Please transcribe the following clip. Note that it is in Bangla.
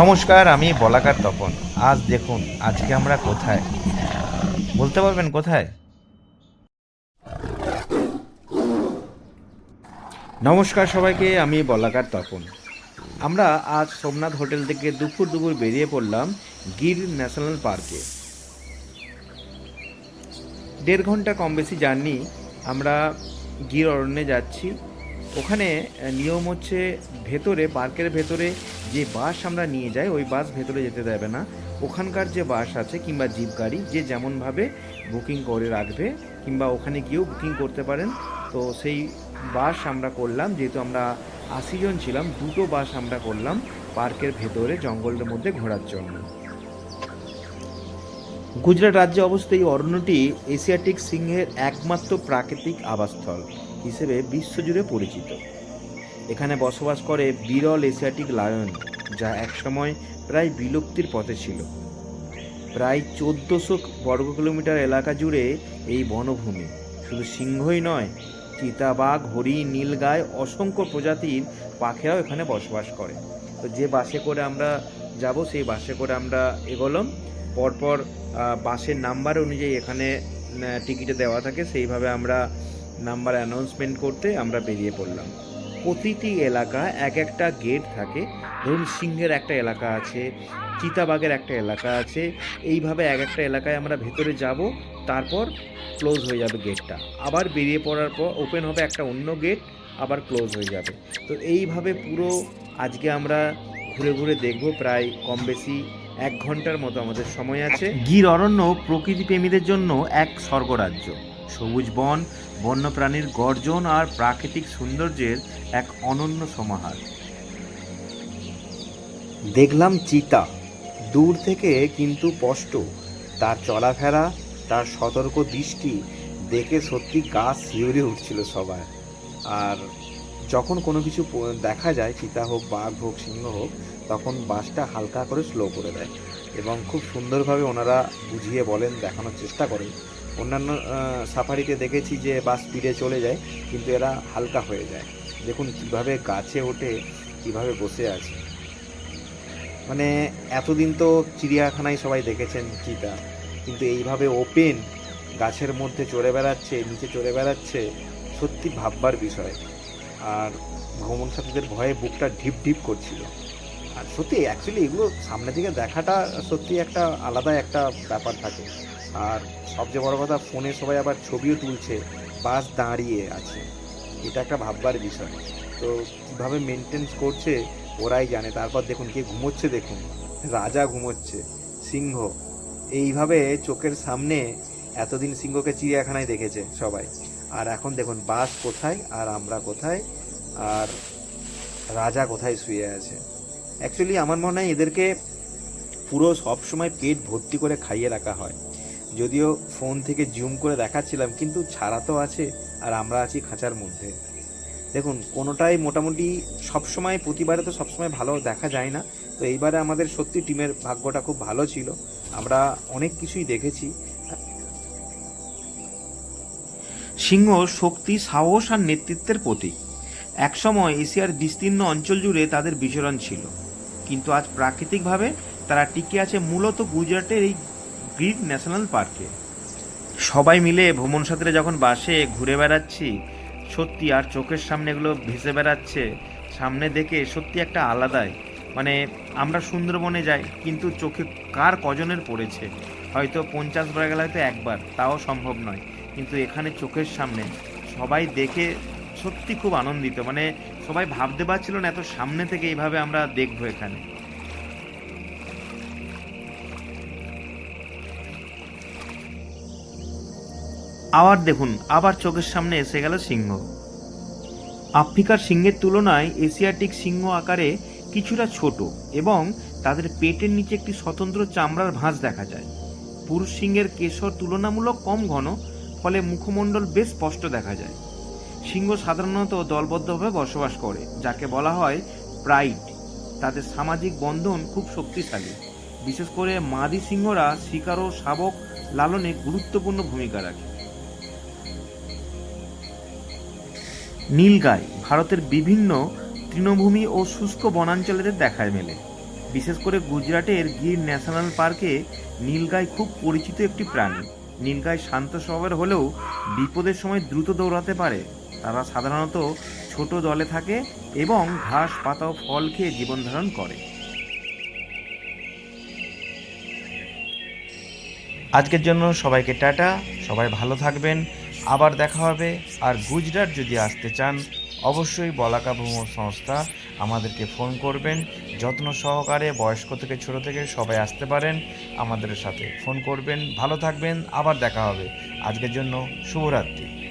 নমস্কার, আমি বলাকার তপন। আজ দেখুন, আজকে আমরা কোথায়? বলতে পারবেন কোথায়? নমস্কার সবাইকে, আমি বলাকার তপন। আমরা আজ সোমনাথ হোটেল থেকে দুপুর দুপুর বেরিয়ে পড়লাম গির ন্যাশনাল পার্কে। 1.5 ঘন্টা কম বেশি জার্নি। আমরা গির অরণ্যে যাচ্ছি। ওখানে নিয়ম হচ্ছে, ভেতরে পার্কের ভেতরে যে বাস আমরা নিয়ে যাই ওই বাস ভেতরে যেতে দেবে না। ওখানকার যে বাস আছে কিংবা জিপ গাড়ি যে যেমনভাবে বুকিং করে রাখবে, কিংবা ওখানে গিয়েও বুকিং করতে পারেন। তো সেই বাস আমরা করলাম, যেহেতু আমরা 80 জন ছিলাম, দুটো বাস আমরা করলাম পার্কের ভেতরে জঙ্গলের মধ্যে ঘোরার জন্য। গুজরাট রাজ্যে অবস্থিত এই অরণ্যটি এশিয়াটিক সিংহের একমাত্র প্রাকৃতিক আবাসস্থল হিসেবে বিশ্বজুড়ে পরিচিত। এখানে বসবাস করে বিরল এশিয়াটিক লায়ন, যা একসময় প্রায় বিলুপ্তির পথে ছিল। প্রায় 1400 বর্গ কিলোমিটার এলাকা জুড়ে এই বনভূমি শুধু সিংহই নয়, চিতাবাঘ, হরিণ, নীলগাই, অসংখ্য প্রজাতির পাখিরাও এখানে বসবাস করে। তো যে বাসে করে আমরা যাব, সেই বাসে করে আমরা এগোলাম। পরপর বাসের নাম্বার অনুযায়ী এখানে টিকিটে দেওয়া থাকে, সেইভাবে আমরা নাম্বার অ্যানাউন্সমেন্ট করতে আমরা বেরিয়ে পড়লাম। প্রতিটি এলাকা এক একটা গেট থাকে। ধরুন, সিংহের একটা এলাকা আছে, চিতাবাঘের একটা এলাকা আছে। এইভাবে এক একটা এলাকায় আমরা ভেতরে যাব, তারপর ক্লোজ হয়ে যাবে গেটটা। আবার বেরিয়ে পড়ার পর ওপেন হবে একটা অন্য গেট, আবার ক্লোজ হয়ে যাবে। তো এইভাবে পুরো আজকে আমরা ঘুরে ঘুরে দেখব। প্রায় কম বেশি 1 ঘন্টার মতো আমাদের সময় আছে। গির অরণ্য প্রকৃতিপ্রেমীদের জন্য এক স্বর্গরাজ্য। সবুজ বন, বন্যপ্রাণীর গর্জন আর প্রাকৃতিক সৌন্দর্যের এক অনন্য সমাহার। দেখলাম চিতা দূর থেকে, কিন্তু স্পষ্ট। তার চলাফেরা, তার সতর্ক দৃষ্টি দেখে সত্যি গা শিউরে উঠছিল সবার। আর যখন কোনো কিছু দেখা যায়, চিতা হোক, বাঘ হোক, সিংহ হোক, তখন বাসটা হালকা করে স্লো করে দেয় এবং খুব সুন্দরভাবে ওনারা বুঝিয়ে বলেন, দেখানোর চেষ্টা করেন। অন্যান্য সাফারিতে দেখেছি যে বাস স্পিডে চলে যায়, কিন্তু এরা হালকা হয়ে যায়। দেখুন কীভাবে গাছে ওঠে, কীভাবে বসে আছে। মানে এতদিন তো চিড়িয়াখানায় সবাই দেখেছেন চিতা, কিন্তু এইভাবে ওপেন গাছের মধ্যে চড়ে বেড়াচ্ছে, নিচে চড়ে বেড়াচ্ছে, সত্যি ভাববার বিষয়। আর ভ্রমণ সাথীদের ভয়ে বুকটা ঢিপ ঢিপ করছিল। আর সত্যি অ্যাকচুয়ালি এগুলো সামনে থেকে দেখাটা সত্যি একটা আলাদা একটা ব্যাপার থাকে। আর সবচেয়ে বড় কথা, ফোনে সবাই আবার ছবিও তুলছে, বাস দাঁড়িয়ে আছে। এটা একটা ভাববার বিষয়। তো কীভাবে মেনটেন্স করছে ওরাই জানে। তারপর দেখুন কে ঘুমোচ্ছে, দেখুন রাজা ঘুমোচ্ছে, সিংহ। এইভাবে চোখের সামনে এতদিন সিংহকে চিড়িয়াখানায় দেখেছে সবাই, আর এখন দেখুন বাস কোথায় আর আমরা কোথায়, আর রাজা কোথায় শুয়ে আছে। অ্যাকচুয়ালি আমার মনে হয় এদেরকে পুরো সব সময় পেট ভর্তি করে খাইয়ে রাখা হয়। যদিও ফোন থেকে জুম করে দেখাচ্ছিলাম, কিন্তু ছাড়া তো আছে, আর আমরা আছি খাঁচার মধ্যে। দেখুন কোনোটাই মোটামুটি সবসময়, প্রতিবারে তো সবসময় ভালো দেখা যায় না। তো এইবারে আমাদের সত্যি টিমের ভাগ্যটা খুব ভালো ছিল, আমরা অনেক কিছুই দেখেছি। সিংহ শক্তি, সাহস আর নেতৃত্বের প্রতীক। একসময় এশিয়ার বিস্তীর্ণ অঞ্চল জুড়ে তাদের বিচরণ ছিল, কিন্তু আজ প্রাকৃতিকভাবে তারা টিকে আছে মূলত গুজরাটের এই গির ন্যাশনাল পার্কে। সবাই মিলে ভ্রমণ সাথীরা যখন বাসে ঘুরে বেড়াচ্ছি, সত্যি আর চোখের সামনে এগুলো ভেসে বেড়াচ্ছে, সামনে দেখে সত্যি একটা আলাদাই। মানে আমরা সুন্দরবনে যাই, কিন্তু চোখে কার কজনের পড়েছে? হয়তো 50 বার গেলে হয়তো একবার, তাও সম্ভব নয়। কিন্তু এখানে চোখের সামনে সবাই দেখে সত্যি খুব আনন্দিত। মানে সবাই ভাবতে পারছিল না এত সামনে থেকে এইভাবে আমরা দেখবো এখানে। আবার দেখুন, আবার চোখের সামনে এসে গেল সিংহ। আফ্রিকার সিংহের তুলনায় এশিয়াটিক সিংহ আকারে কিছুটা ছোট, এবং তাদের পেটের নিচে একটি স্বতন্ত্র চামড়ার ভাঁজ দেখা যায়। পুরুষ সিংহের কেশর তুলনামূলক কম ঘন, ফলে মুখমণ্ডল বেশ স্পষ্ট দেখা যায়। সিংহ সাধারণত দলবদ্ধভাবে বসবাস করে, যাকে বলা হয় প্রাইড। তাদের সামাজিক বন্ধন খুব শক্তিশালী। বিশেষ করে মাদি সিংহরা শিকার ও শাবক লালনে গুরুত্বপূর্ণ ভূমিকা রাখে। নীলগাই ভারতের বিভিন্ন তৃণভূমি ও শুষ্ক বনাঞ্চলেতে দেখা মেলে। বিশেষ করে গুজরাটের গির ন্যাশনাল পার্কে নীলগাই খুব পরিচিত একটি প্রাণী। নীলগাই শান্ত স্বভাবের হলেও বিপদের সময় দ্রুত দৌড়াতে পারে। তারা সাধারণত ছোট দলে থাকে এবং ঘাস পাতা ও ফল খেয়ে জীবন ধারণ করে। আজকের জন্য সবাইকে টাটা, সবাই ভালো থাকবেন, আবার দেখা হবে। আর গুজরাট যদি আসতে চান অবশ্যই বলাকা ভ্রমণ সংস্থা আমাদেরকে ফোন করবেন, যত্ন সহকারে বয়স্ক থেকে ছোট থেকে সবাই আসতে পারেন, আমাদের সাথে ফোন করবেন। ভালো থাকবেন, আবার দেখা হবে। আজকের জন্য শুভরাত্রি।